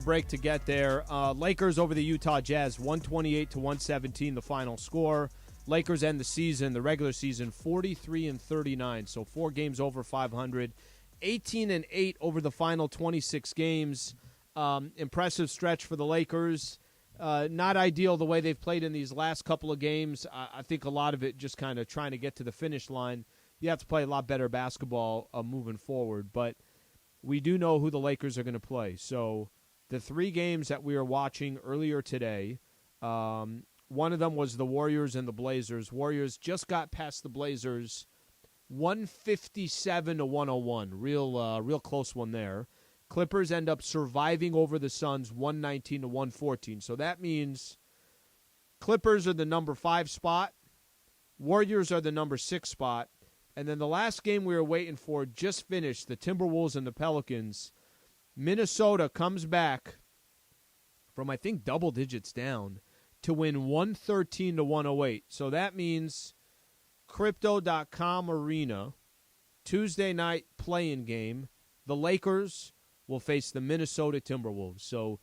break to get there. Lakers over the Utah Jazz, 128-117, the final score. Lakers end the regular season, 43-39, so 4 games over 500. 18-8 over the final 26 games. Impressive stretch for the Lakers. Not ideal the way they've played in these last couple of games. I think a lot of it just kind of trying to get to the finish line. You have to play a lot better basketball moving forward, but we do know who the Lakers are going to play. So the 3 games that we were watching earlier today, one of them was the Warriors and the Blazers. Warriors just got past the Blazers 157-101. Real close one there. Clippers end up surviving over the Suns 119-114. So that means Clippers are the number 5 spot. Warriors are the number 6 spot. And then the last game we were waiting for just finished, the Timberwolves and the Pelicans. Minnesota comes back from, I think, double digits down to win 113-108. So that means Crypto.com Arena, Tuesday night play-in game, the Lakers will face the Minnesota Timberwolves. So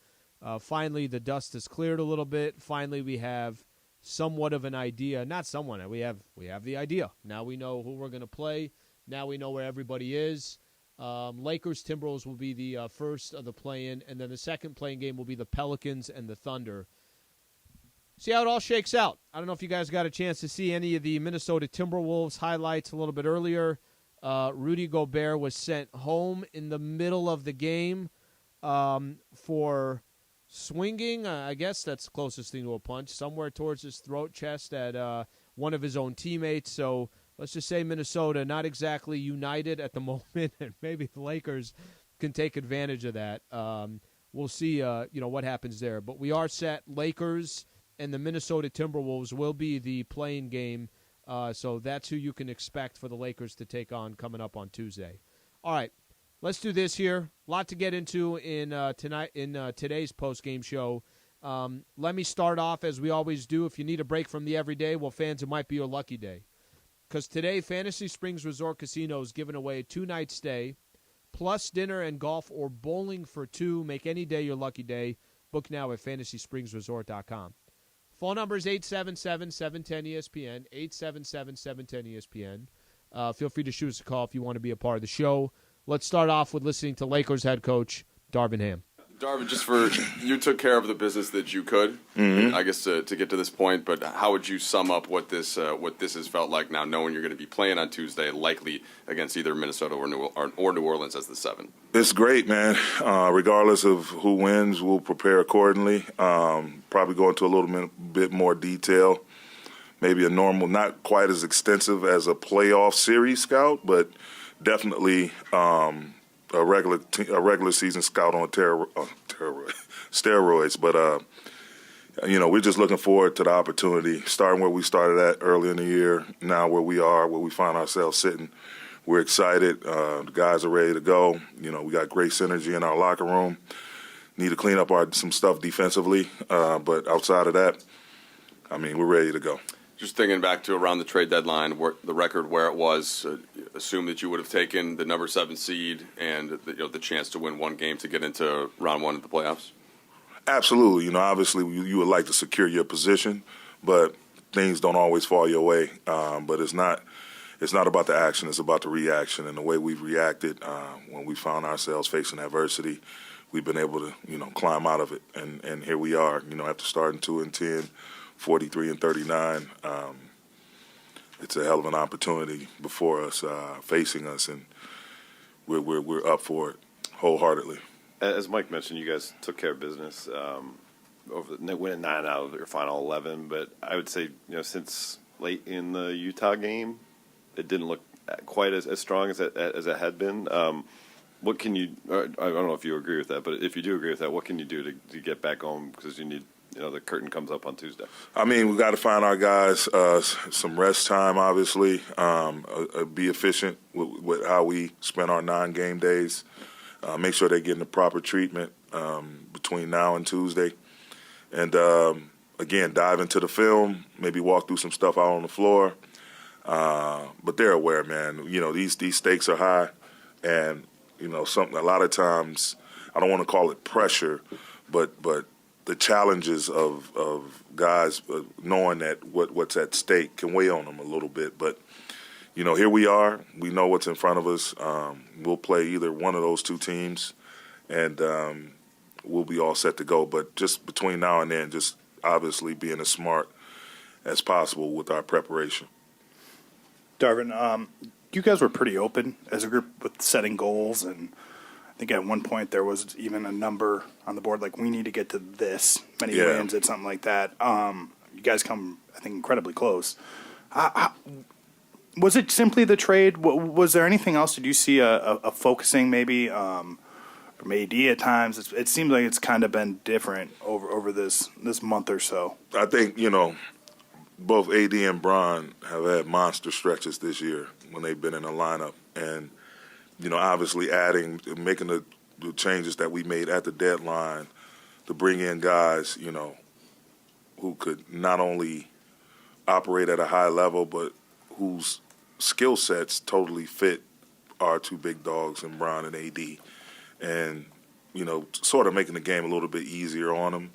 finally the dust has cleared a little bit. Finally we have somewhat of an idea. Not somewhat. We have the idea. Now we know who we're going to play. Now we know where everybody is. Lakers Timberwolves will be the first of the play-in, and then the second play-in game will be the Pelicans and the Thunder. See how it all shakes out. I don't know if you guys got a chance to see any of the Minnesota Timberwolves highlights a little bit earlier. Rudy Gobert was sent home in the middle of the game for swinging. I guess that's the closest thing to a punch, somewhere towards his throat, chest at one of his own teammates. So let's just say Minnesota not exactly united at the moment, and maybe the Lakers can take advantage of that. We'll see what happens there. But we are set. Lakers and the Minnesota Timberwolves will be the playing game. So that's who you can expect for the Lakers to take on coming up on Tuesday. All right, let's do this here. A lot to get into in today's post-game show. Let me start off as we always do. If you need a break from the everyday, well, fans, it might be your lucky day. Because today, Fantasy Springs Resort Casino is giving away a 2-night stay, plus dinner and golf or bowling for 2. Make any day your lucky day. Book now at FantasySpringsResort.com. Phone number is 877-710-ESPN, 877-710-ESPN. Feel free to shoot us a call if you want to be a part of the show. Let's start off with listening to Lakers head coach Darvin Ham. Darvin, you took care of the business that you could, I guess, to get to this point. But how would you sum up what this has felt like now, knowing you're going to be playing on Tuesday, likely against either Minnesota or New Orleans as the 7? It's great, man. Regardless of who wins, we'll prepare accordingly. Probably go into a little bit more detail. Maybe a normal, not quite as extensive as a playoff series scout, but definitely a regular season scout on steroids. But we're just looking forward to the opportunity, starting where we started at early in the year, now where we find ourselves sitting. We're excited. The guys are ready to go. We got great synergy in our locker room. Need to clean up some stuff defensively, but outside of that, we're ready to go. Just thinking back to around the trade deadline, the record where it was, assume that you would have taken the number 7 seed and the chance to win one game to get into round 1 of the playoffs. Absolutely. Obviously you would like to secure your position, but things don't always fall your way. But it's not about the action; it's about the reaction and the way we've reacted when we found ourselves facing adversity. We've been able to climb out of it, and here we are. After starting 2-10. 43-39. It's a hell of an opportunity before us, facing us, and we're up for it wholeheartedly. As Mike mentioned, you guys took care of business winning 9 out of your final 11. But I would say, since late in the Utah game, it didn't look quite as strong as it had been. What can you? I don't know if you agree with that, but if you do agree with that, what can you do to get back home? Because you need. The curtain comes up on Tuesday. We got to find our guys some rest time, obviously. Be efficient with how we spend our non-game days. Make sure they're getting the proper treatment between now and Tuesday. And, again, dive into the film, maybe walk through some stuff out on the floor. But they're aware, man. These stakes are high. And, a lot of times, I don't want to call it pressure, but the challenges of guys knowing that what's at stake can weigh on them a little bit. But, here we are. We know what's in front of us. We'll play either one of those two teams, and we'll be all set to go. But just between now and then, just obviously being as smart as possible with our preparation. Darvin, you guys were pretty open as a group with setting goals, and I think at one point there was even a number on the board, like we need to get to this many wins or something like that. You guys come, I think, incredibly close. Was it simply the trade? Was there anything else? Did you see a focusing maybe from AD at times? It seems like it's kind of been different over this month or so. I think, both AD and Bron have had monster stretches this year when they've been in the lineup. And, obviously making the changes that we made at the deadline to bring in guys, who could not only operate at a high level, but whose skill sets totally fit our two big dogs in Bron and AD. And, sort of making the game a little bit easier on them.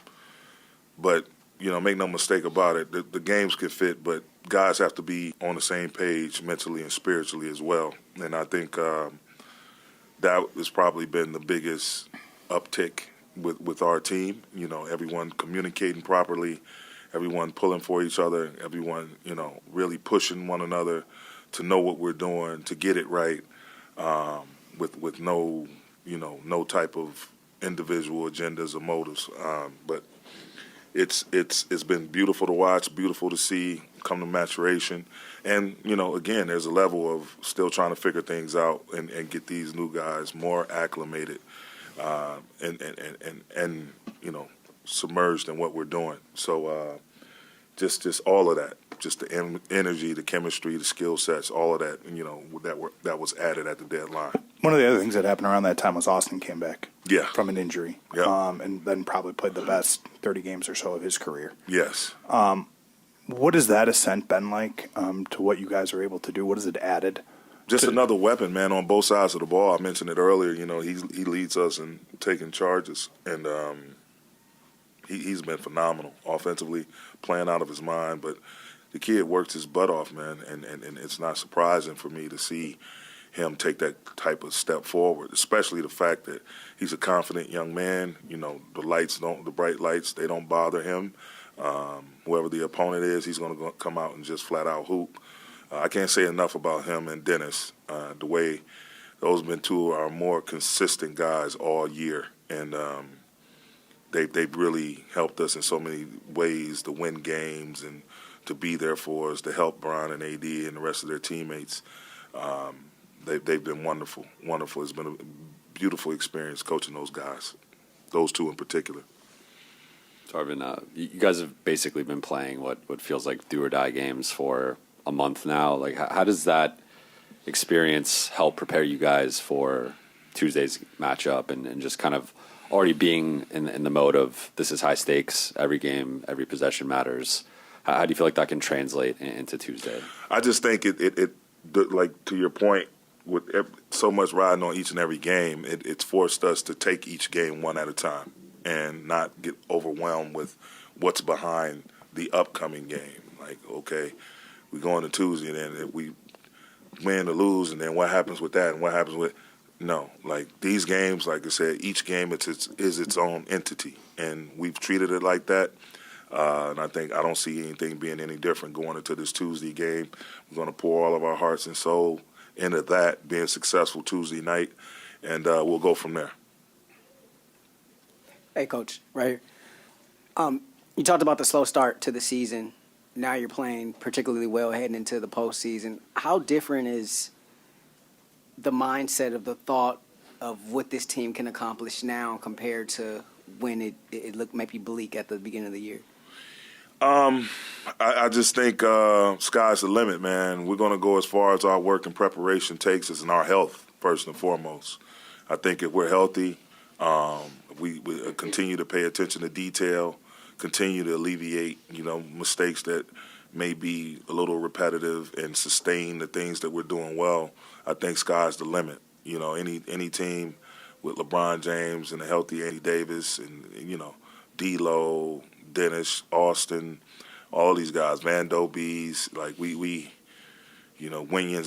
But, make no mistake about it, the games can fit, but guys have to be on the same page mentally and spiritually as well. And I think that has probably been the biggest uptick with our team. Everyone communicating properly, everyone pulling for each other, everyone, really pushing one another to know what we're doing, to get it right, with no, no type of individual agendas or motives. But it's been beautiful to watch, beautiful to see come to maturation. And, again, there's a level of still trying to figure things out and get these new guys more acclimated and submerged in what we're doing. So just all of that, just the energy, the chemistry, the skill sets, all of that, that was added at the deadline. One of the other things that happened around that time was Austin came back from an injury and then probably played the best 30 games or so of his career. Yes. What has that ascent been like to what you guys are able to do? What has it added? Just another weapon, man, on both sides of the ball. I mentioned it earlier. He leads us in taking charges, and he's been phenomenal offensively, playing out of his mind. But the kid works his butt off, man, and it's not surprising for me to see him take that type of step forward, especially the fact that he's a confident young man. The bright lights, they don't bother him. Whoever the opponent is, he's going to come out and just flat out hoop. I can't say enough about him and Dennis, the way those have been two of our more consistent guys all year. And they've really helped us in so many ways to win games and to be there for us, to help Bron and AD and the rest of their teammates. They've been wonderful, wonderful. It's been a beautiful experience coaching those guys, those two in particular. Darvin, you guys have basically been playing what feels like do-or-die games for a month now. Like, how does that experience help prepare you guys for Tuesday's matchup and just kind of already being in the mode of this is high stakes, every game, every possession matters? How do you feel like that can translate into Tuesday? I just think it like to your point, with so much riding on each and every game, it's forced us to take each game one at a time and not get overwhelmed with what's behind the upcoming game. Like, okay, we go into Tuesday, and then if we win or lose, and then what happens with that, and what happens with no. Like, these games, like I said, each game is its own entity, and we've treated it like that. And I don't see anything being any different going into this Tuesday game. We're going to pour all of our hearts and soul into that, being successful Tuesday night, and we'll go from there. Hey, Coach, right here. You talked about the slow start to the season. Now you're playing particularly well heading into the postseason. How different is the mindset of the thought of what this team can accomplish now compared to when it looked maybe bleak at the beginning of the year? I just think sky's the limit, man. We're going to go as far as our work and preparation takes us, and our health first and foremost. I think if we're healthy, we continue to pay attention to detail, continue to alleviate, mistakes that may be a little repetitive, and sustain the things that we're doing well. I think sky's the limit. Any team with LeBron James and a healthy Andy Davis and D'Lo, Dennis, Austin, all these guys, Van Bees, like Winion's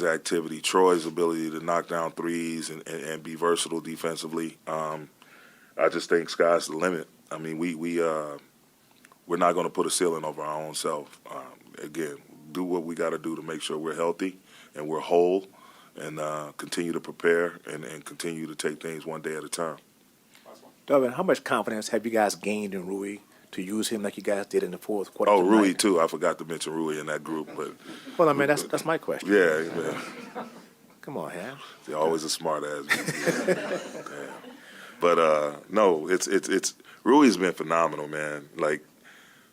activity, Troy's ability to knock down threes and be versatile defensively. I just think sky's the limit. I mean, we're not going to put a ceiling over our own self. Again, do what we got to do to make sure we're healthy and we're whole, and continue to prepare and continue to take things one day at a time. Darvin, how much confidence have you guys gained in Rui to use him like you guys did in the fourth quarter? Oh, tonight? Rui too. I forgot to mention Rui in that group, but Well, I mean that's my question. yeah. Come on, Ham. They're always a smart ass. Yeah. But no, it's Rui's been phenomenal, man. Like,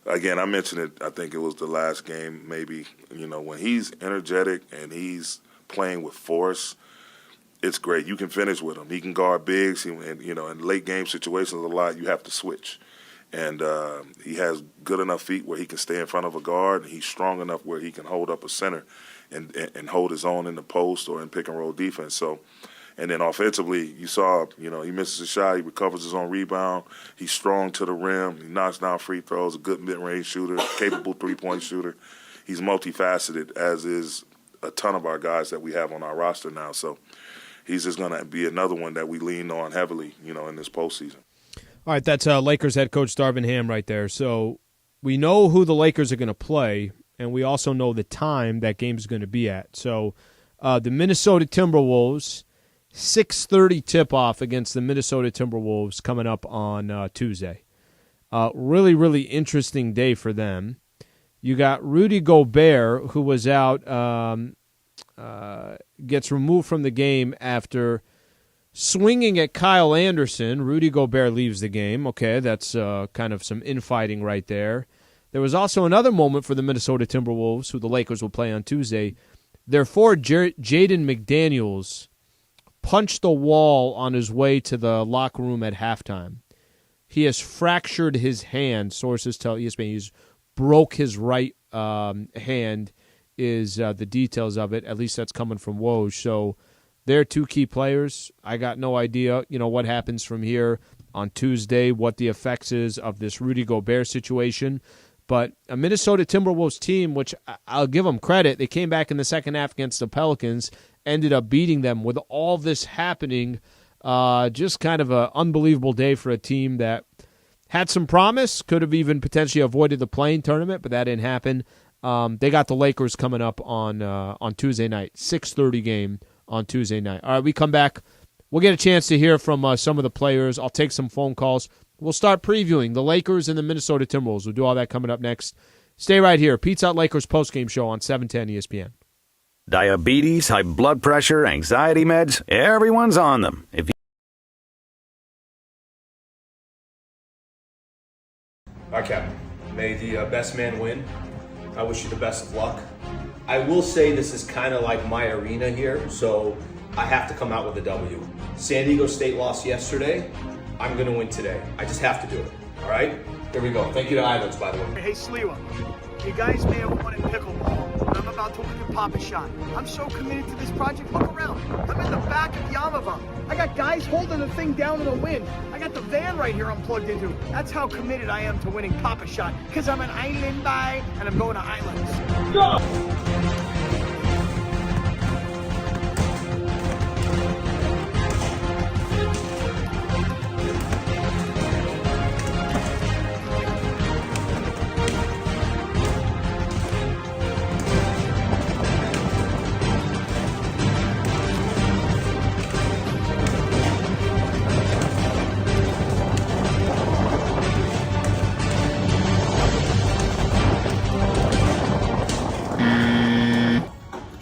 again, I mentioned it. I think it was the last game, maybe. When he's energetic and he's playing with force, it's great. You can finish with him. He can guard bigs, and in late game situations, a lot you have to switch. And he has good enough feet where he can stay in front of a guard, and he's strong enough where he can hold up a center and hold his own in the post or in pick and roll defense. So, and then offensively, you saw, he misses a shot, he recovers his own rebound, he's strong to the rim, he knocks down free throws, a good mid-range shooter, capable three-point shooter. He's multifaceted, as is a ton of our guys that we have on our roster now. So he's just going to be another one that we lean on heavily, in this postseason. All right, that's Lakers head coach Darvin Ham right there. So we know who the Lakers are going to play, and we also know the time that game is going to be at. So the Minnesota Timberwolves, 6:30 tip-off against the Minnesota Timberwolves coming up on Tuesday. Really, really interesting day for them. You got Rudy Gobert, who was out, gets removed from the game after swinging at Kyle Anderson. Rudy Gobert leaves the game. Okay, that's kind of some infighting right there. There was also another moment for the Minnesota Timberwolves, who the Lakers will play on Tuesday. Their forward, Jaden McDaniels, punched the wall on his way to the locker room at halftime. He has fractured his hand. Sources tell ESPN he's broke his right hand is the details of it. At least that's coming from Woj. So they're two key players. I got no idea, what happens from here on Tuesday, what the effects is of this Rudy Gobert situation. But a Minnesota Timberwolves team, which I'll give them credit, they came back in the second half against the Pelicans, ended up beating them. With all this happening, just kind of an unbelievable day for a team that had some promise, could have even potentially avoided the play-in tournament, but that didn't happen. They got the Lakers coming up on Tuesday night, 6:30 game on Tuesday night. All right, we come back. We'll get a chance to hear from some of the players. I'll take some phone calls. We'll start previewing the Lakers and the Minnesota Timberwolves. We'll do all that coming up next. Stay right here. Pete's Out Lakers postgame show on 710 ESPN. Diabetes, high blood pressure, anxiety meds, everyone's on them. All right, Captain. May the best man win. I wish you the best of luck. I will say this is kind of like my arena here, so I have to come out with a W. San Diego State lost yesterday. I'm going to win today. I just have to do it. All right? Here we go. Thank you to Islands, by the way. Hey, Sliwa, you guys may have won in pickleball, but I'm about to win in Papa Shot. I'm so committed to this project. Look around. I'm in the back of Yamava. I got guys holding the thing down in the wind. I got the van right here I'm plugged into. That's how committed I am to winning Papa Shot, because I'm an island guy, and I'm going to Islands. Go!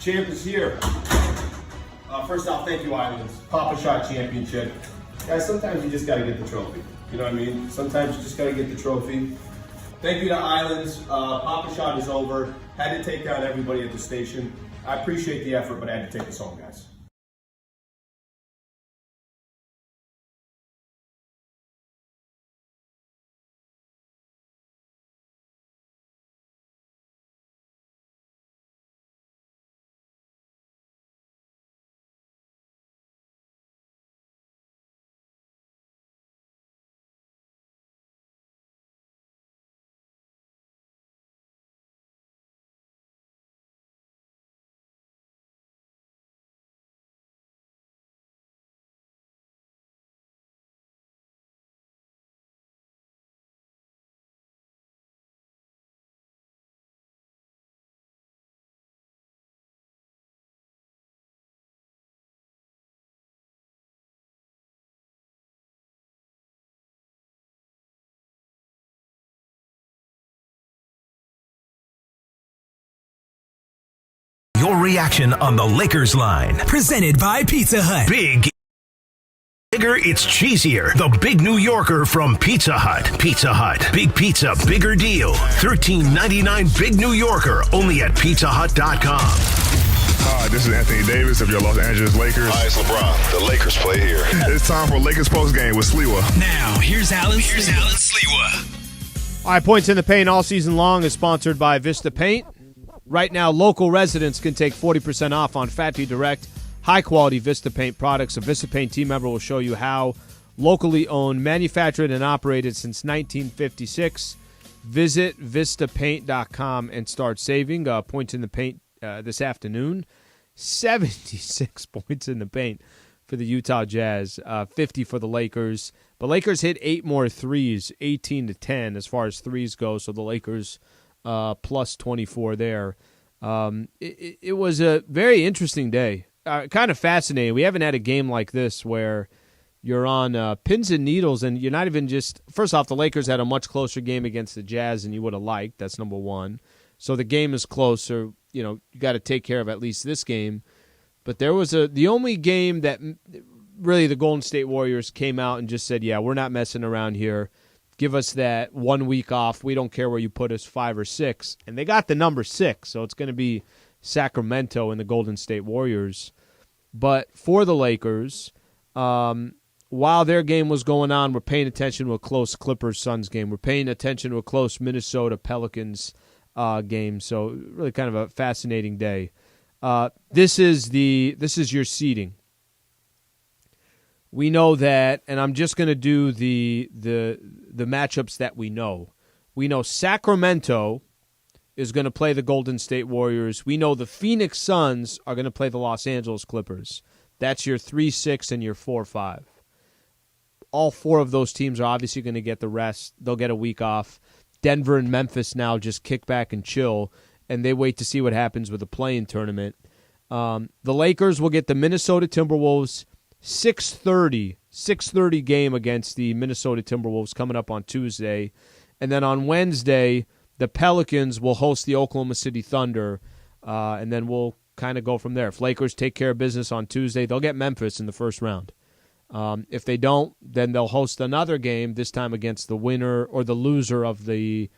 Champ is here. First off, thank you, Islands. Papa Shot Championship. Guys, sometimes you just got to get the trophy. You know what I mean? Sometimes you just got to get the trophy. Thank you to Islands. Papa Shot is over. Had to take down everybody at the station. I appreciate the effort, but I had to take us home, guys. reaction on the Lakers line. Presented by Pizza Hut. Bigger, it's cheesier. The Big New Yorker from Pizza Hut. Pizza Hut. Big pizza, bigger deal. $13.99 Big New Yorker, only at pizzahut.com. Hi, this is Anthony Davis of your Los Angeles Lakers. Hi, it's LeBron. The Lakers play here. It's time for Lakers Postgame with Sliwa. Now, here's Allen Sliwa. All right, Points in the Paint all season long is sponsored by Vista Paint. Right now, local residents can take 40% off on Factory Direct high-quality Vista Paint products. A Vista Paint team member will show you how. Locally owned, manufactured, and operated since 1956. Visit vistapaint.com and start saving. Points in the Paint this afternoon. 76 points in the paint for the Utah Jazz, 50 for the Lakers. But Lakers hit 8 more threes, 18-10 as far as threes go, so the Lakers plus 24 there. It was a very interesting day. Kind of fascinating. We haven't had a game like this where you're on pins and needles, and you're not even just – first off, the Lakers had a much closer game against the Jazz than you would have liked. That's number one. So the game is closer. You know, you got to take care of at least this game. But there was the only game that really the Golden State Warriors came out and just said, yeah, we're not messing around here. Give us that 1 week off. We don't care where you put us, 5 or 6. And they got the number 6, so it's going to be – Sacramento and the Golden State Warriors. But for the Lakers, while their game was going on, we're paying attention to a close Clippers-Suns game. We're paying attention to a close Minnesota-Pelicans game. So really kind of a fascinating day. This is your seeding. We know that, and I'm just going to do the matchups that we know. We know Sacramento is going to play the Golden State Warriors. We know the Phoenix Suns are going to play the Los Angeles Clippers. That's your 3-6 and your 4-5. All 4 of those teams are obviously going to get the rest. They'll get a week off. Denver and Memphis now just kick back and chill, and they wait to see what happens with the play-in tournament. The Lakers will get the Minnesota Timberwolves 6:30 game against the Minnesota Timberwolves coming up on Tuesday. And then on Wednesday, the Pelicans will host the Oklahoma City Thunder, and then we'll kind of go from there. If Lakers take care of business on Tuesday, they'll get Memphis in the first round. If they don't, then they'll host another game, this time against the winner or the loser of the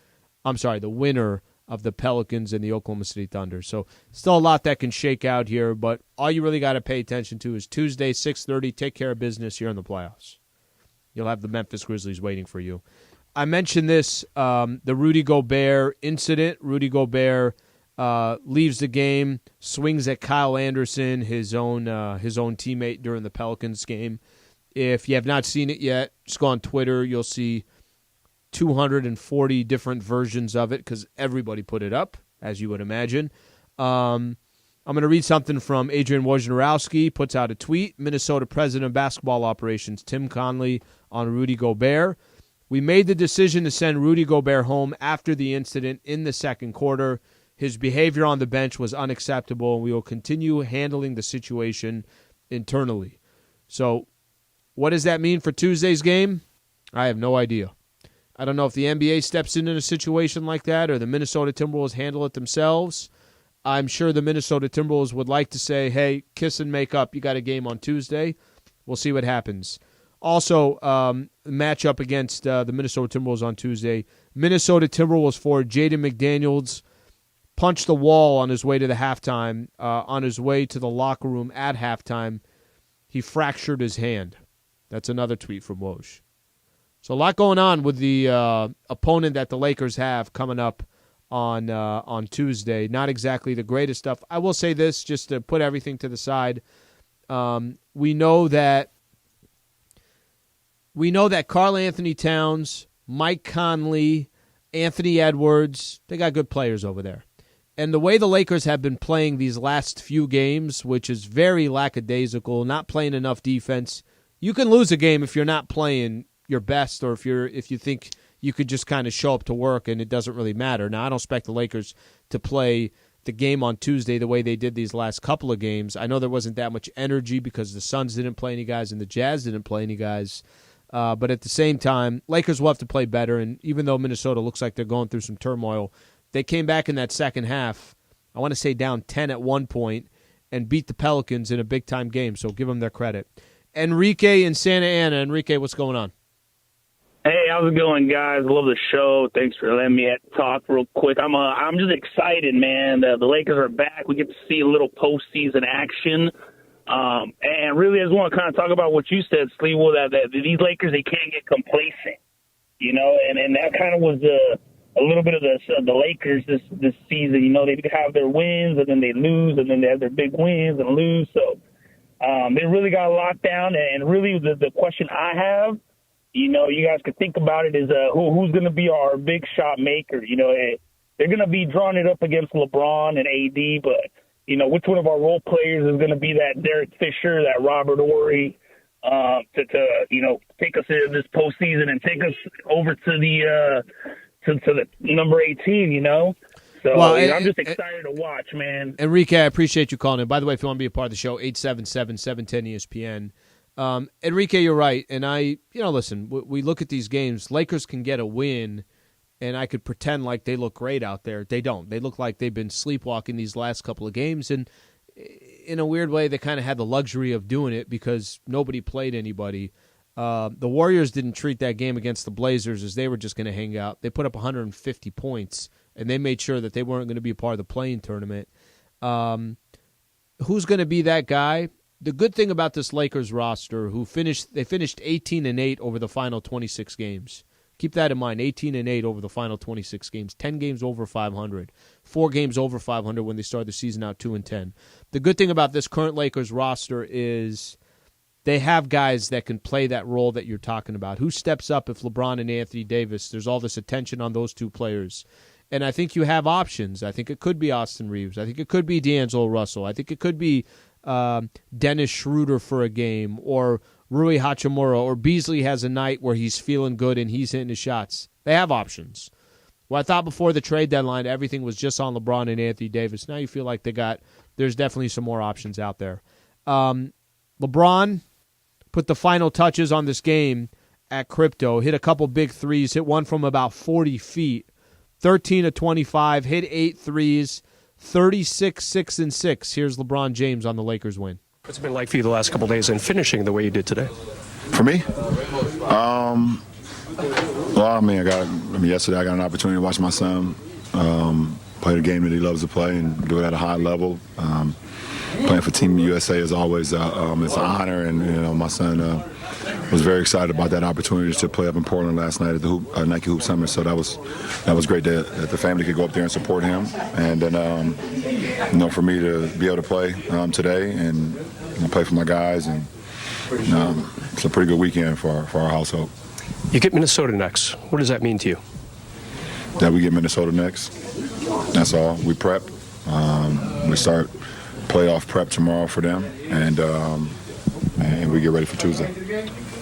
winner of the Pelicans and the Oklahoma City Thunder. So still a lot that can shake out here, but all you really got to pay attention to is Tuesday, 6:30, take care of business here in the playoffs. You'll have the Memphis Grizzlies waiting for you. I mentioned this, the Rudy Gobert incident. Rudy Gobert leaves the game, swings at Kyle Anderson, his own teammate during the Pelicans game. If you have not seen it yet, just go on Twitter. You'll see 240 different versions of it because everybody put it up, as you would imagine. I'm going to read something from Adrian Wojnarowski, puts out a tweet. Minnesota President of Basketball Operations Tim Conley on Rudy Gobert. We made the decision to send Rudy Gobert home after the incident in the second quarter. His behavior on the bench was unacceptable, and we will continue handling the situation internally. So what does that mean for Tuesday's game? I have no idea. I don't know if the NBA steps in a situation like that or the Minnesota Timberwolves handle it themselves. I'm sure the Minnesota Timberwolves would like to say, hey, kiss and make up. You got a game on Tuesday. We'll see what happens. Also, matchup against the Minnesota Timberwolves on Tuesday. Minnesota Timberwolves forward Jaden McDaniels punched the wall on his way to the halftime. On his way to the locker room at halftime, he fractured his hand. That's another tweet from Woj. So a lot going on with the opponent that the Lakers have coming up on Tuesday. Not exactly the greatest stuff. I will say this, just to put everything to the side. We know that Karl Anthony Towns, Mike Conley, Anthony Edwards, they got good players over there. And the way the Lakers have been playing these last few games, which is very lackadaisical, not playing enough defense, you can lose a game if you're not playing your best or if you think you could just kind of show up to work and it doesn't really matter. Now, I don't expect the Lakers to play the game on Tuesday the way they did these last couple of games. I know there wasn't that much energy because the Suns didn't play any guys and the Jazz didn't play any guys. But at the same time, Lakers will have to play better. And even though Minnesota looks like they're going through some turmoil, they came back in that second half I want to say down 10 at one point, and beat the Pelicans in a big-time game, so give them their credit. Enrique in Santa Ana. Enrique, what's going on? Hey, how's it going, guys? Love the show. Thanks for letting me talk real quick. I'm just excited, man. The Lakers are back. We get to see a little postseason action. And really, I just want to kind of talk about what you said, Sliwa, that these Lakers, they can't get complacent, you know, and that kind of was a little bit of the Lakers this season. You know, they have their wins, and then they lose, and then they have their big wins and lose. So they really got locked down. And really, the question I have, you know, you guys could think about it, is who's going to be our big shot maker? You know, they're going to be drawing it up against LeBron and AD, but, you know, which one of our role players is going to be that Derek Fisher, that Robert Horry, to you know, take us into this postseason and take us over to the number 18, you know? So Well, I'm just excited to watch, man. Enrique, I appreciate you calling in. By the way, if you want to be a part of the show, 877-710-ESPN. Enrique, you're right. And listen, we look at these games. Lakers can get a win, and I could pretend like they look great out there. They don't. They look like they've been sleepwalking these last couple of games. And in a weird way, they kind of had the luxury of doing it because nobody played anybody. The Warriors didn't treat that game against the Blazers as they were just going to hang out. They put up 150 points, and they made sure that they weren't going to be a part of the play-in tournament. Who's going to be that guy? The good thing about this Lakers roster, they finished 18-8 over the final 26 games. Keep that in mind, 18-8 over the final 26 games, 10 games over 500, 4 games over 500 when they started the season out 2-10. The good thing about this current Lakers roster is they have guys that can play that role that you're talking about. Who steps up if LeBron and Anthony Davis, there's all this attention on those two players. And I think you have options. I think it could be Austin Reaves. I think it could be D'Angelo Russell. I think it could be Dennis Schroeder for a game, or Rui Hachimura, or Beasley has a night where he's feeling good and he's hitting his shots. They have options. Well, I thought before the trade deadline everything was just on LeBron and Anthony Davis. Now you feel like there's definitely some more options out there. LeBron put the final touches on this game at Crypto, hit a couple big threes, hit one from about 40 feet, 13 of 25, hit 8 threes, 36, 6, and 6. Here's LeBron James on the Lakers win. What's it been like for you the last couple of days and finishing the way you did today? For me? Yesterday I got an opportunity to watch my son play the game that he loves to play and do it at a high level. Playing for Team USA is always it's an honor, and my son was very excited about that opportunity to play up in Portland last night at the Nike Hoop Summit. So that was great that the family could go up there and support him, and then for me to be able to play today and play for my guys, and it's a pretty good weekend for our household. You get Minnesota next. What does that mean to you? That we get Minnesota next. That's all. We prep. We start playoff prep tomorrow for them, and we get ready for Tuesday.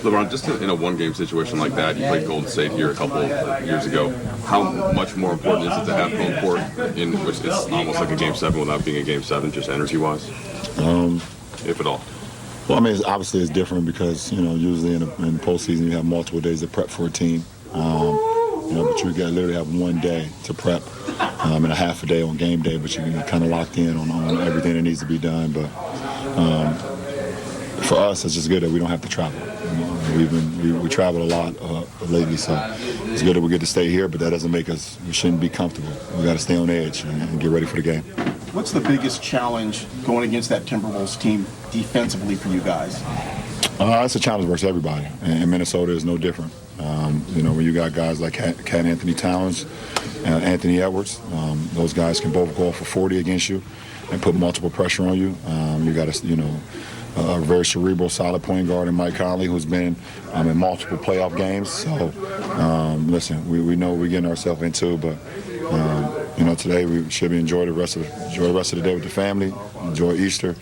LeBron, just in a one-game situation like that, you played Golden State here a couple of years ago. How much more important is it to have home court, in which it's almost like a Game 7 without being a Game 7, just energy-wise, if at all? Well, obviously it's different because, usually in postseason you have multiple days to prep for a team. But you literally have one day to prep and a half a day on game day, but you're kind of locked in on everything that needs to be done. But for us, it's just good that we don't have to travel. We travel a lot lately, so it's good that we get to stay here, but that doesn't make us, we shouldn't be comfortable. We got to stay on edge and get ready for the game. What's the biggest challenge going against that Timberwolves team defensively for you guys? It's a challenge versus everybody, and Minnesota is no different. When you got guys like Cat Anthony Towns and Anthony Edwards, those guys can both go for 40 against you and put multiple pressure on you. You got a very cerebral, solid point guard in Mike Conley, who's been in multiple playoff games. So, listen, we know what we're getting ourselves into, but today we should enjoy the rest of the day with the family, enjoy Easter.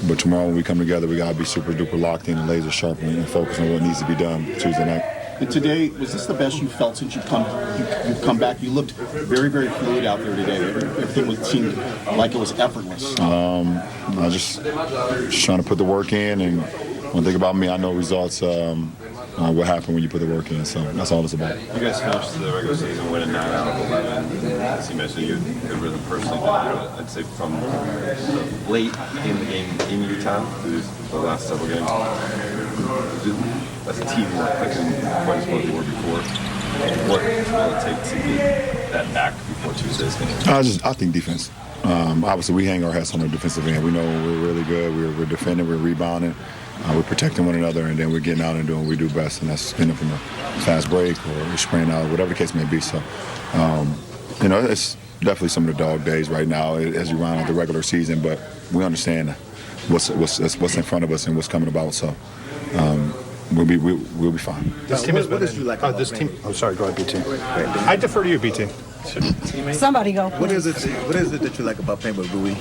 But tomorrow when we come together, we got to be super duper locked in and laser sharp and focus on what needs to be done Tuesday night. And today, was this the best you felt since you've come back? You looked very, very fluid out there today. Everything seemed like it was effortless. I just trying to put the work in, and one thing about me, I know results what happened when you put the work in. So that's all it's about. You guys finished the regular season winning 9 out of 11. As you mentioned, you had good rhythm personally, but I'd say from late in the game in Utah through the last several games, as a team, we're clicking quite as well as we were before. What will it take to get that back before Tuesday's game? I think defense. Obviously, we hang our hats on the defensive end. We know we're really good. We're defending. We're rebounding. We're protecting one another, and then we're getting out and doing what we do best, and that's spinning from a fast break or spraying out, whatever the case may be. So, it's definitely some of the dog days right now as you round out the regular season, but we understand what's in front of us and what's coming about. So, we'll be fine. This team has been this team. Oh, sorry. Go ahead, BT. I defer to you, BT. Somebody go. What is it that you like about playing with Rui?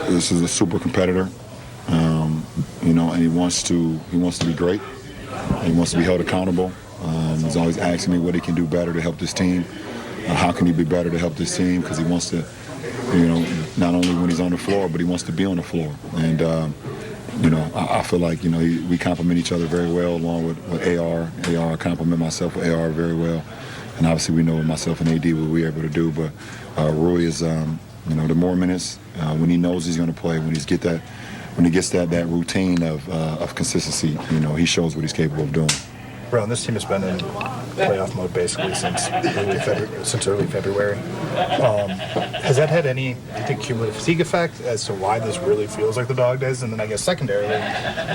This is a super competitor, and he wants to be great. He wants to be held accountable. He's always asking me what he can do better to help this team. How can he be better to help this team? Because he wants to, not only when he's on the floor, but he wants to be on the floor. And I feel like we complement each other very well, along with AR. I complement myself with AR very well. And obviously we know myself and AD what we're able to do, but Rui is, the more minutes, when he knows he's going to play, when he gets that routine of consistency, he shows what he's capable of doing. Ron, this team has been in playoff mode basically since early February. Has that had any, do you think, cumulative fatigue effect as to why this really feels like the dog days? And then I guess secondarily,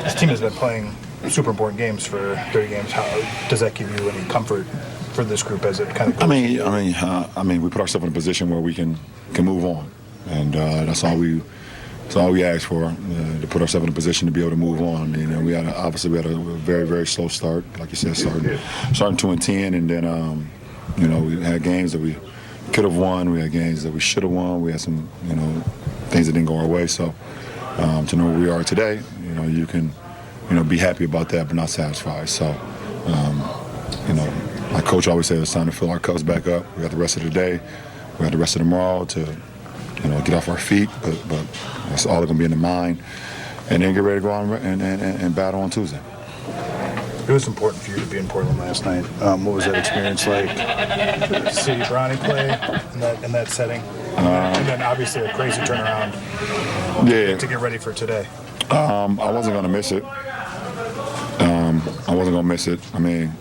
this team has been playing super important games for 30 games. How does that give you any comfort for this group as it kind of goes? I mean, we put ourselves in a position where we can move on, and that's all we asked for, to put ourselves in a position to be able to move on. We had a very, very slow start, like you said, starting 2-10, and then we had games that we could have won, we had games that we should have won, we had some things that didn't go our way. So to know where we are today, you can be happy about that, but not satisfied. So my coach always said it's time to fill our cups back up. We got the rest of the day, we got the rest of tomorrow to get off our feet, but it's all going to be in the mind, and then get ready to go on and battle on Tuesday. It was important for you to be in Portland last night. What was that experience like? See Bronny play in that setting, and then obviously a crazy turnaround. To get ready for today. I wasn't going to miss it. I mean,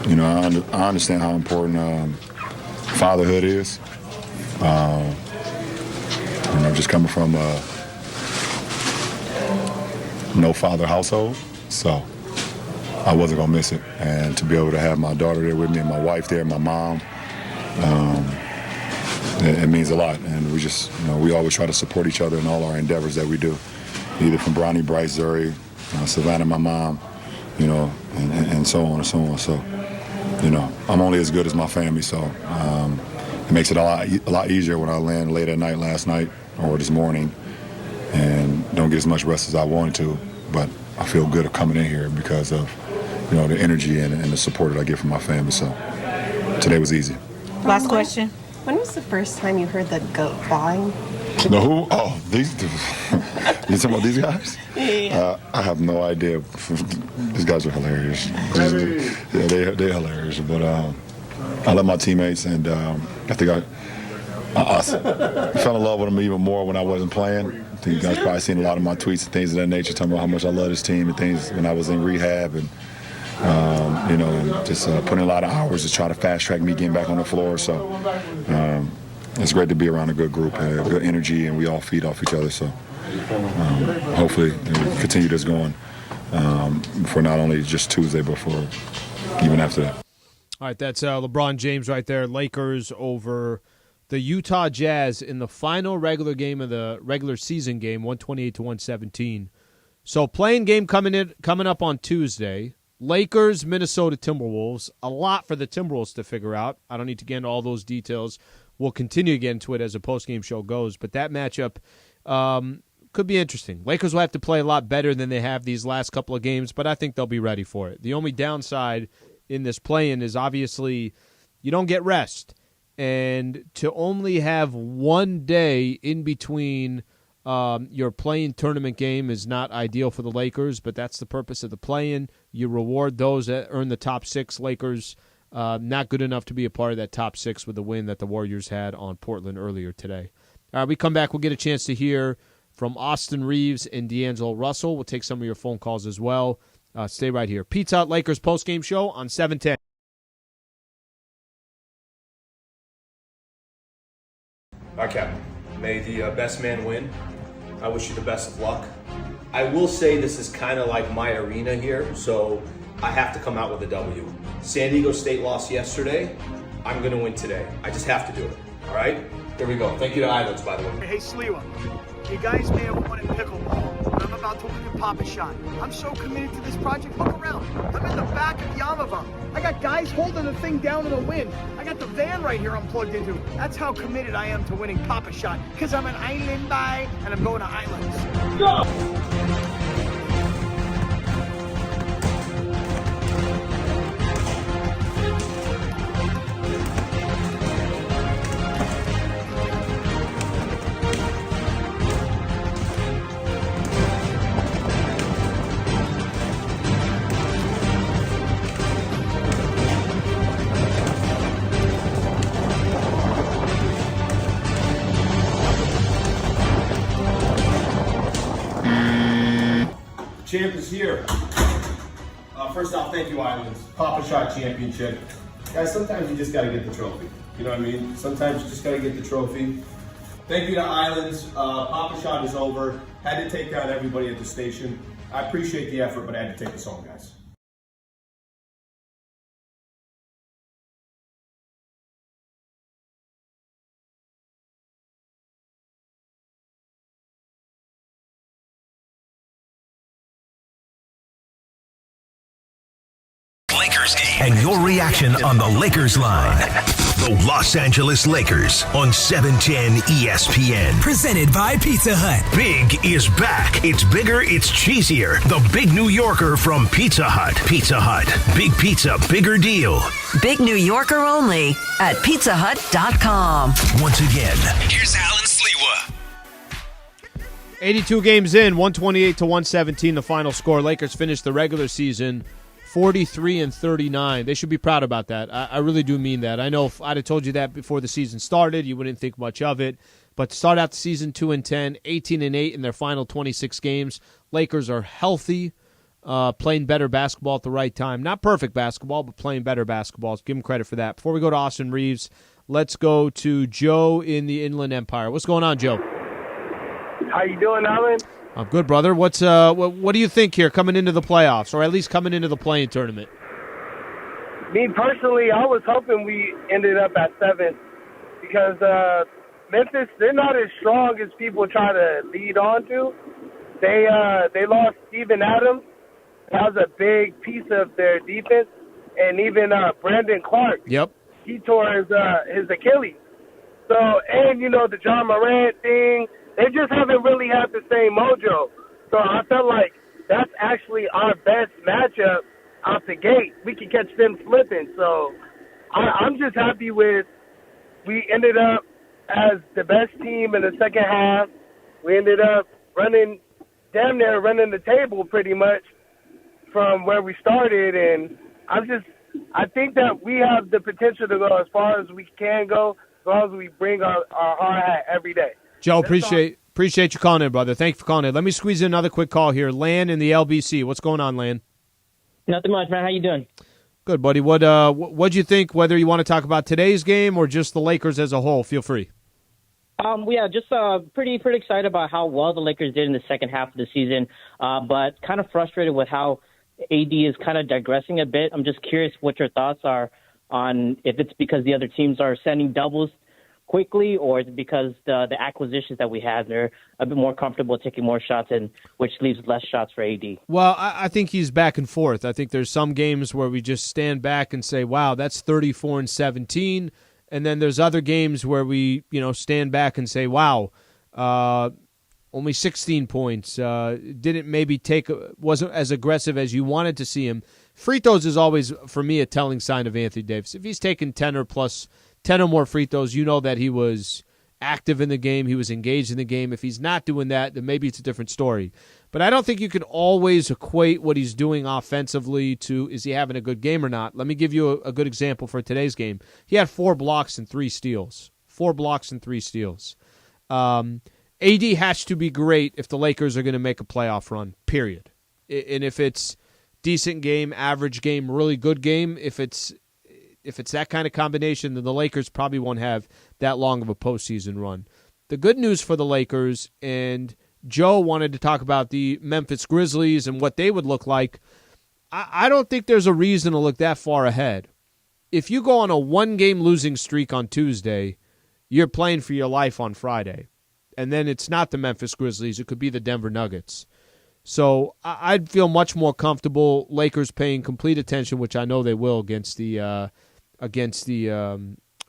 I understand how important fatherhood is. Just coming from a no-father household, so I wasn't going to miss it. And to be able to have my daughter there with me and my wife there, my mom, it means a lot. And we just, we always try to support each other in all our endeavors that we do, either from Bronny, Bryce, Zuri, Savannah, my mom, and so on and so on. So, I'm only as good as my family, so it makes it a lot easier when I land late at night last night or this morning and don't get as much rest as I wanted to, but I feel good coming in here because of the energy and the support that I get from my family. So today was easy. Last question. When was the first time you heard the goat bawling? The who? Oh, these. You talking about these guys? Yeah. I have no idea. These guys are hilarious. Yeah, they're hilarious. But I love my teammates, and I think I fell in love with them even more when I wasn't playing. I think you guys probably seen a lot of my tweets and things of that nature, talking about how much I love this team and things when I was in rehab, and and just putting a lot of hours to try to fast track me getting back on the floor. So it's great to be around a good group, good energy, and we all feed off each other. So hopefully we continue this going for not only just Tuesday, but for even after that. All right, that's LeBron James right there. Lakers over the Utah Jazz in the final regular game of the regular season game, 128-117. So playing game coming up on Tuesday. Lakers, Minnesota Timberwolves. A lot for the Timberwolves to figure out. I don't need to get into all those details. We'll continue to get into it as the postgame show goes. But that matchup could be interesting. Lakers will have to play a lot better than they have these last couple of games, but I think they'll be ready for it. The only downside in this play-in is obviously you don't get rest. And to only have one day in between Your play-in tournament game is not ideal for the Lakers, but that's the purpose of the play-in. You reward those that earn the top 6. Lakers not good enough to be a part of that top 6 with the win that the Warriors had on Portland earlier today. All right, we come back. We'll get a chance to hear from Austin Reaves and D'Angelo Russell. We'll take some of your phone calls as well. Stay right here. Pizza Hut Lakers postgame show on 710. All right, Captain. May the best man win. I wish you the best of luck. I will say this is kind of like my arena here, so I have to come out with a W. San Diego State lost yesterday. I'm going to win today. I just have to do it. All right? Here we go. Thank you to Islands, by the way. Hey, Sliwa, you guys may have won in pickleball, but I'm about to win in Pop-A-Shot. I'm so committed to this project. Look around. I'm in the back of Yamava. I got guys holding the thing down in the wind. I got the van right here I'm plugged into. That's how committed I am to winning Pop-A-Shot, because I'm an island guy, and I'm going to Islands. Go! Champ is here. First off, thank you, Islands. Pop-A-Shot championship. Guys, sometimes you just got to get the trophy. You know what I mean? Sometimes you just got to get the trophy. Thank you to Islands. Pop-A-Shot is over. Had to take down everybody at the station. I appreciate the effort, but I had to take us home, guys. Lakers game. And your reaction on the Lakers line. The Los Angeles Lakers on 710 ESPN. Presented by Pizza Hut. Big is back. It's bigger, it's cheesier. The Big New Yorker from Pizza Hut. Pizza Hut. Big pizza, bigger deal. Big New Yorker only at pizzahut.com. Once again, Here's Allen Sliwa. 82 games in, 128 to 117, the final score. Lakers finished the regular season 43-39. They should be proud about that. I really do mean that. I know if I'd have told you that before the season started, you wouldn't think much of it. But to start out the season 2-10, 18-8 in their final 26 games. Lakers are healthy, playing better basketball at the right time. Not perfect basketball, but playing better basketball. Give them credit for that. Before we go to Austin Reaves, let's go to Joe in the Inland Empire. What's going on, Joe? How you doing, Allen? I'm good, brother. What do you think here coming into the playoffs, or at least coming into the play-in tournament? Me personally, I was hoping we ended up at 7 because Memphis, they're not as strong as people try to lead on to. They lost Steven Adams. That was a big piece of their defense, and even Brandon Clark. Yep. He tore his Achilles. So, and the John Morant thing. They just haven't really had the same mojo. So I felt like that's actually our best matchup out the gate. We can catch them slipping. So I'm just happy with we ended up as the best team in the second half. We ended up damn near running the table pretty much from where we started. And I think that we have the potential to go as far as we can go, as long as we bring our hard hat every day. Joe, appreciate you calling in, brother. Thank you for calling in. Let me squeeze in another quick call here. Lan in the LBC. What's going on, Lan? Nothing much, man. How you doing? Good, buddy. What'd you think, whether you want to talk about today's game or just the Lakers as a whole? Feel free. Yeah, just pretty excited about how well the Lakers did in the second half of the season, but kind of frustrated with how AD is kind of digressing a bit. I'm just curious what your thoughts are on if it's because the other teams are sending doubles quickly, or is it because the acquisitions that we have, they're a bit more comfortable taking more shots, and which leaves less shots for AD? Well, I think he's back and forth. I think there's some games where we just stand back and say, wow, that's 34-17. And then there's other games where we, stand back and say, wow, only 16 points. Didn't maybe wasn't as aggressive as you wanted to see him. Free throws is always, for me, a telling sign of Anthony Davis. If he's taking 10 or more free throws, you know that he was active in the game. He was engaged in the game. If he's not doing that, then maybe it's a different story. But I don't think you can always equate what he's doing offensively to is he having a good game or not. Let me give you a good example for today's game. He had 4 blocks and 3 steals. 4 blocks and 3 steals. AD has to be great if the Lakers are going to make a playoff run, period. And if it's decent game, average game, really good game, if it's that kind of combination, then the Lakers probably won't have that long of a postseason run. The good news for the Lakers, and Joe wanted to talk about the Memphis Grizzlies and what they would look like. I don't think there's a reason to look that far ahead. If you go on a 1-game losing streak on Tuesday, you're playing for your life on Friday. And then it's not the Memphis Grizzlies. It could be the Denver Nuggets. So I'd feel much more comfortable Lakers paying complete attention, which I know they will against the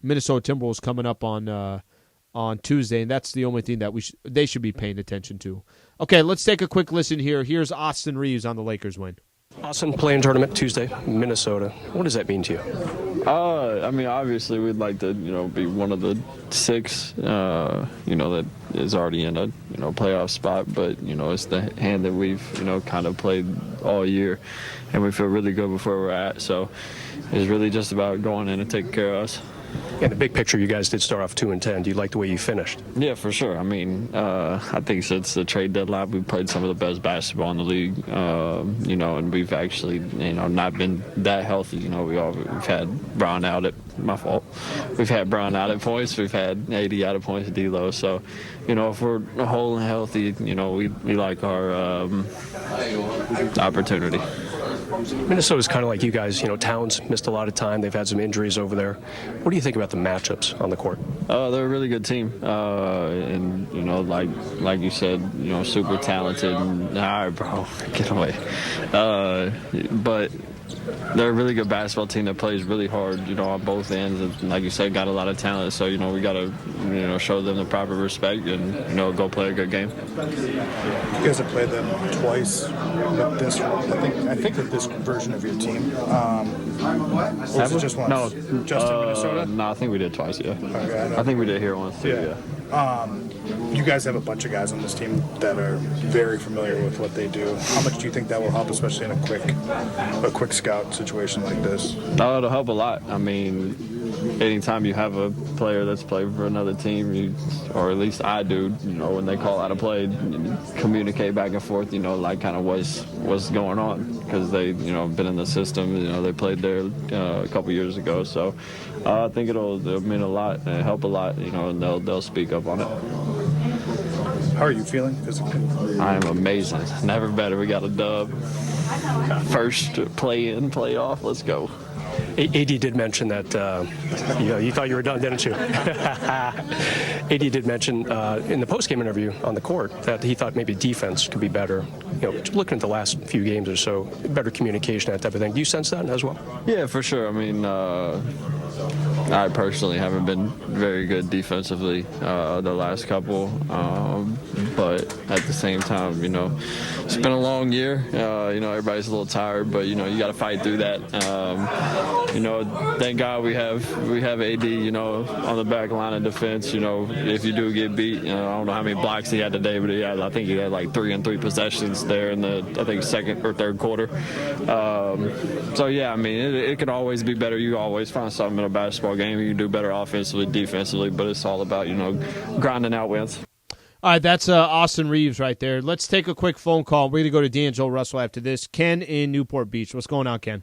Minnesota Timberwolves coming up on Tuesday, and that's the only thing that they should be paying attention to. Okay, let's take a quick listen here. Here's Austin Reaves on the Lakers win. Austin, playing tournament Tuesday, Minnesota. What does that mean to you? I mean, obviously, we'd like to, be one of the 6, that is already in a, playoff spot. But, it's the hand that we've, kind of played all year, and we feel really good with where we're at. So it's really just about going in and taking care of us. Yeah, the big picture, you guys did start off 2-10. Do you like the way you finished? Yeah, for sure. I mean, I think since the trade deadline, we've played some of the best basketball in the league, and we've actually, not been that healthy. We've had Brown out at, my fault. We've had Brown out at points. We've had AD out of points, D-Lo. So, if we're whole and healthy, we like our opportunity. Minnesota's kind of like you guys. Towns missed a lot of time. They've had some injuries over there. What do you think about the matchups on the court? They're a really good team, and like you said, super talented. And, all right, bro, get away. But they're a really good basketball team that plays really hard, on both ends. And like you said, got a lot of talent. So, we got to, show them the proper respect and, go play a good game. You guys have played them twice with this, I think with this version of your team. Or was it just once? No, just in Minnesota? No, I think we did twice, yeah. Okay, I think we did here once, too, yeah. You guys have a bunch of guys on this team that are very familiar with what they do. How much do you think that will help, especially in a quick scout situation like this? No, it'll help a lot. I mean, anytime you have a player that's played for another team, or at least I do, when they call out a play, communicate back and forth, like kind of what's going on, because they, been in the system, they played there a couple years ago. So I think it'll mean a lot and help a lot, and they'll speak up on it. How are you feeling physically? I am amazing. Never better. We got a dub. First play-in, play-off. Let's go. AD did mention that, you thought you were done, didn't you? AD did mention in the postgame interview on the court that he thought maybe defense could be better. Looking at the last few games or so, better communication, that type of thing. Do you sense that as well? Yeah, for sure. I mean, I personally haven't been very good defensively the last couple, but at the same time, it's been a long year. Everybody's a little tired, but you got to fight through that. Thank God we have AD, on the back line of defense. If you do get beat, I don't know how many blocks he had today, but I think he had like 3 and 3 possessions there in the second or third quarter. So yeah, I mean, it could always be better. You always find something in a basketball game. You can do better offensively, defensively, but it's all about grinding out wins. All right, that's Austin Reaves right there. Let's take a quick phone call. We're going to go to D'Angelo Russell after this. Ken in Newport Beach. What's going on, Ken?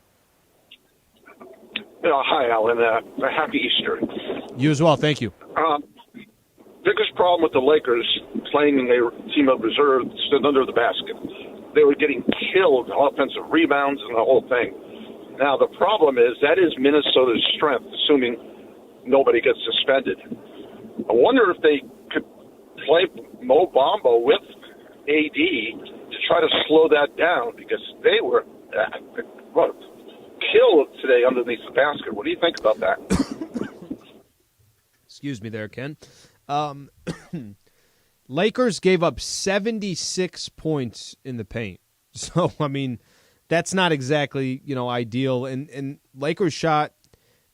Hi, Alan. Happy Easter. You as well. Thank you. Biggest problem with the Lakers playing in their team of reserve stood under the basket. They were getting killed on offensive rebounds and the whole thing. Now, the problem is that is Minnesota's strength, assuming nobody gets suspended. I wonder if they could play Mo Bamba with AD to try to slow that down, because they were killed today underneath the basket. What do you think about that? Excuse me there, Ken. Lakers gave up 76 points in the paint. So, I mean, that's not exactly, ideal. And Lakers shot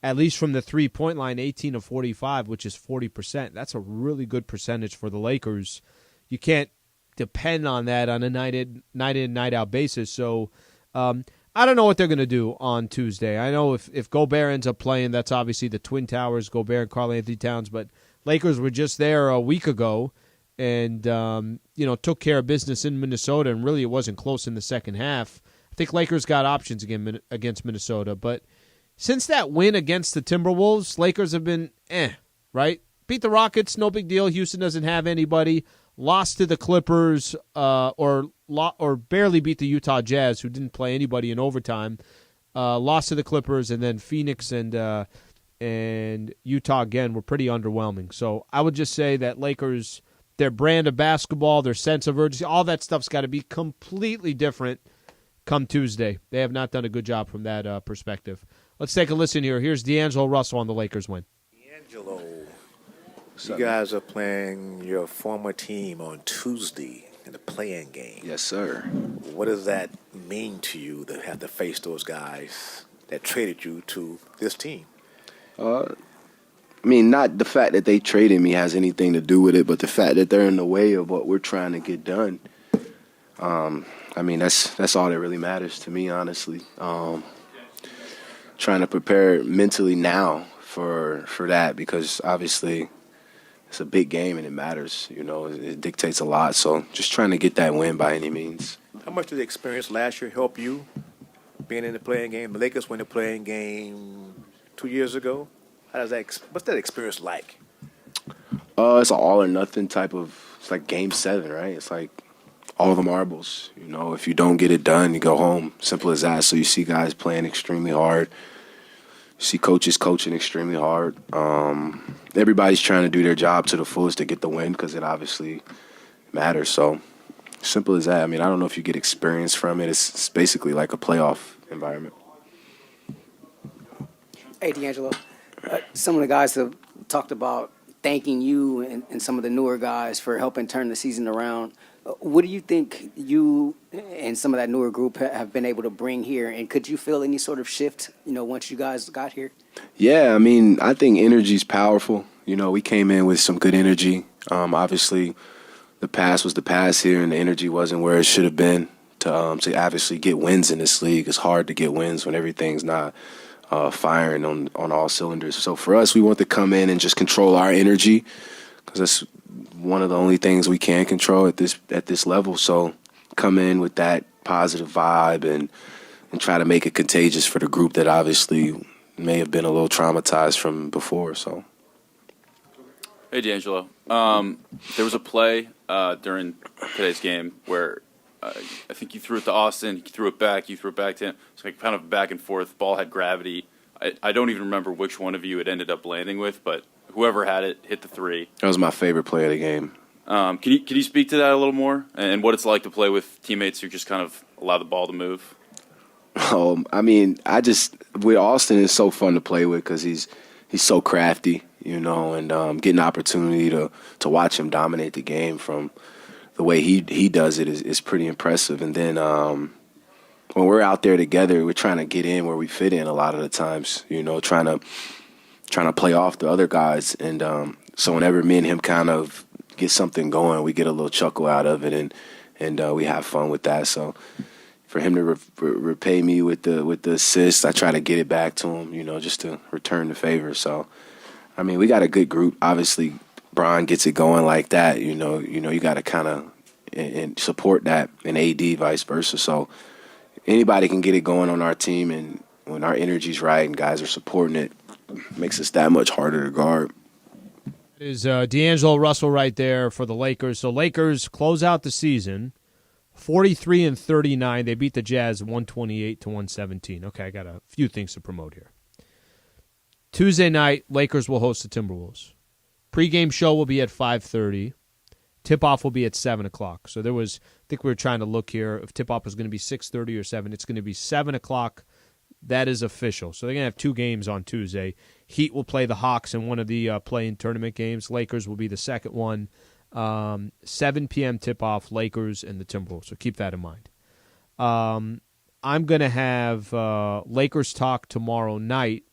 at least from the three-point line, 18 of 45, which is 40%. That's a really good percentage for the Lakers. You can't depend on that on a night-in, night-out basis. So I don't know what they're going to do on Tuesday. I know if Gobert ends up playing, that's obviously the Twin Towers, Gobert and Karl Anthony Towns, but Lakers were just there a week ago and took care of business in Minnesota, and really it wasn't close in the second half. I think Lakers got options against Minnesota, but since that win against the Timberwolves, Lakers have been right? Beat the Rockets, no big deal. Houston doesn't have anybody. Lost to the Clippers, or barely beat the Utah Jazz, who didn't play anybody in overtime. Lost to the Clippers, and then Phoenix and Utah again were pretty underwhelming. So I would just say that Lakers, their brand of basketball, their sense of urgency, all that stuff's got to be completely different come Tuesday. They have not done a good job from that perspective. Let's take a listen here. Here's D'Angelo Russell on the Lakers win. D'Angelo, you guys are playing your former team on Tuesday in the play-in game. Yes, sir. What does that mean to you to have to face those guys that traded you to this team? I mean, not the fact that they traded me has anything to do with it, but the fact that they're in the way of what we're trying to get done. I mean, that's all that really matters to me, honestly. Trying to prepare mentally now for that, because obviously it's a big game and it matters. It dictates a lot. So just trying to get that win by any means. How much did the experience last year help you being in the play-in game? The Lakers won the play-in game 2 years ago. What's that experience like? It's an all or nothing type of. It's like Game 7, right? It's like all the marbles. If you don't get it done, you go home. Simple as that. So you see guys playing extremely hard. You see coaches coaching extremely hard. Everybody's trying to do their job to the fullest to get the win, because it obviously matters. So simple as that. I mean, I don't know if you get experience from it. It's basically like a playoff environment. Hey, D'Angelo. Some of the guys have talked about thanking you and some of the newer guys for helping turn the season around. What do you think you and some of that newer group have been able to bring here? And could you feel any sort of shift, once you guys got here? Yeah, I mean, I think energy's powerful. We came in with some good energy. Obviously, the past was the past here, and the energy wasn't where it should have been to obviously get wins in this league. It's hard to get wins when everything's not firing on all cylinders. So for us, we want to come in and just control our energy, because that's one of the only things we can control at this level. So come in with that positive vibe and try to make it contagious for the group that obviously may have been a little traumatized from before. So. Hey, D'Angelo. There was a play during today's game where I think you threw it to Austin, you threw it back to him. It's like kind of back and forth. Ball had gravity. I don't even remember which one of you it ended up landing with, but whoever had it hit the three. That was my favorite play of the game. Can you speak to that a little more, and what it's like to play with teammates who just kind of allow the ball to move? I mean, with Austin, it's so fun to play with because he's so crafty, and getting the opportunity to watch him dominate the game from the way he does it is pretty impressive. And then when we're out there together, we're trying to get in where we fit in a lot of the times, trying to play off the other guys. And so whenever me and him kind of get something going, we get a little chuckle out of it, and we have fun with that. So for him to repay me with the assist, I try to get it back to him, just to return the favor. So, I mean, we got a good group. Obviously, Bron gets it going like that. You got to kind of and support that, and AD vice versa. So anybody can get it going on our team, and when our energy's right and guys are supporting it, makes us that much harder to guard. Is D'Angelo Russell right there for the Lakers. So Lakers close out the season 43-39. They beat the Jazz 128-117. Okay, I got a few things to promote here. Tuesday night, Lakers will host the Timberwolves. Pre-game show will be at 5:30. Tip-off will be at 7 o'clock. So I think we were trying to look here. If tip-off was going to be 6:30 or 7, it's going to be 7 o'clock. That is official. So they're going to have two games on Tuesday. Heat will play the Hawks in one of the play-in tournament games. Lakers will be the second one. 7 p.m. tip-off, Lakers and the Timberwolves. So keep that in mind. I'm going to have Lakers talk tomorrow night,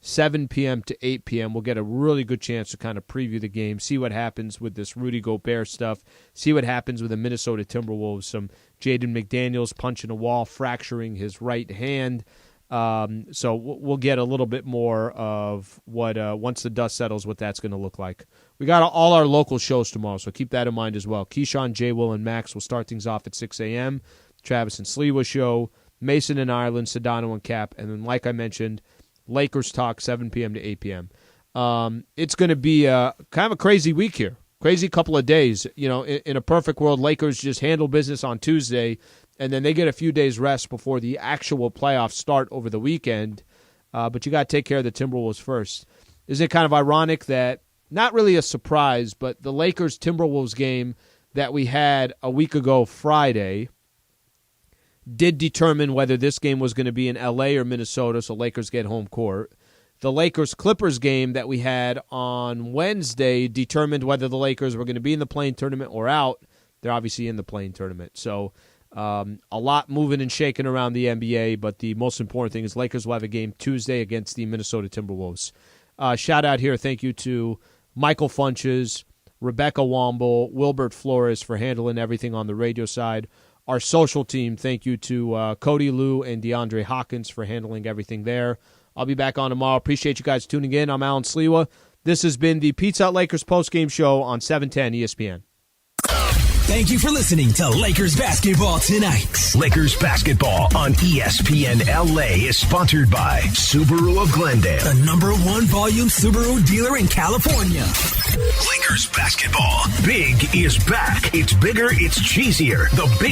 7 p.m. to 8 p.m. We'll get a really good chance to kind of preview the game, see what happens with this Rudy Gobert stuff, see what happens with the Minnesota Timberwolves, some Jaden McDaniels punching a wall, fracturing his right hand. So we'll get a little bit more of what, once the dust settles, what that's going to look like. We got all our local shows tomorrow, so keep that in mind as well. Keyshawn, J. Will, and Max will start things off at 6 a.m. Travis and Sliwa show, Mason and Ireland, Sedano and Cap, and then, like I mentioned, Lakers talk, 7 p.m. to 8 p.m. It's going to be kind of a crazy week here, crazy couple of days. You know, in a perfect world, Lakers just handle business on Tuesday, and then they get a few days rest before the actual playoffs start over the weekend. But you got to take care of the Timberwolves first. Is it kind of ironic that, not really a surprise, but the Lakers-Timberwolves game that we had a week ago Friday did determine whether this game was going to be in L.A. or Minnesota, so Lakers get home court. The Lakers-Clippers game that we had on Wednesday determined whether the Lakers were going to be in the play-in tournament or out. They're obviously in the play-in tournament. So a lot moving and shaking around the NBA, but the most important thing is Lakers will have a game Tuesday against the Minnesota Timberwolves. Shout out here, thank you to Michael Funches, Rebecca Womble, Wilbert Flores for handling everything on the radio side. Our social team, thank you to Cody Lou and DeAndre Hawkins for handling everything there. I'll be back on tomorrow. Appreciate you guys tuning in. I'm Allen Sliwa. This has been the Pizza Hut Lakers postgame show on 710 ESPN. Thank you for listening to Lakers Basketball Tonight. Lakers Basketball on ESPNLA is sponsored by Subaru of Glendale, the #1 volume Subaru dealer in California. Lakers Basketball. Big is back. It's bigger, it's cheesier. The big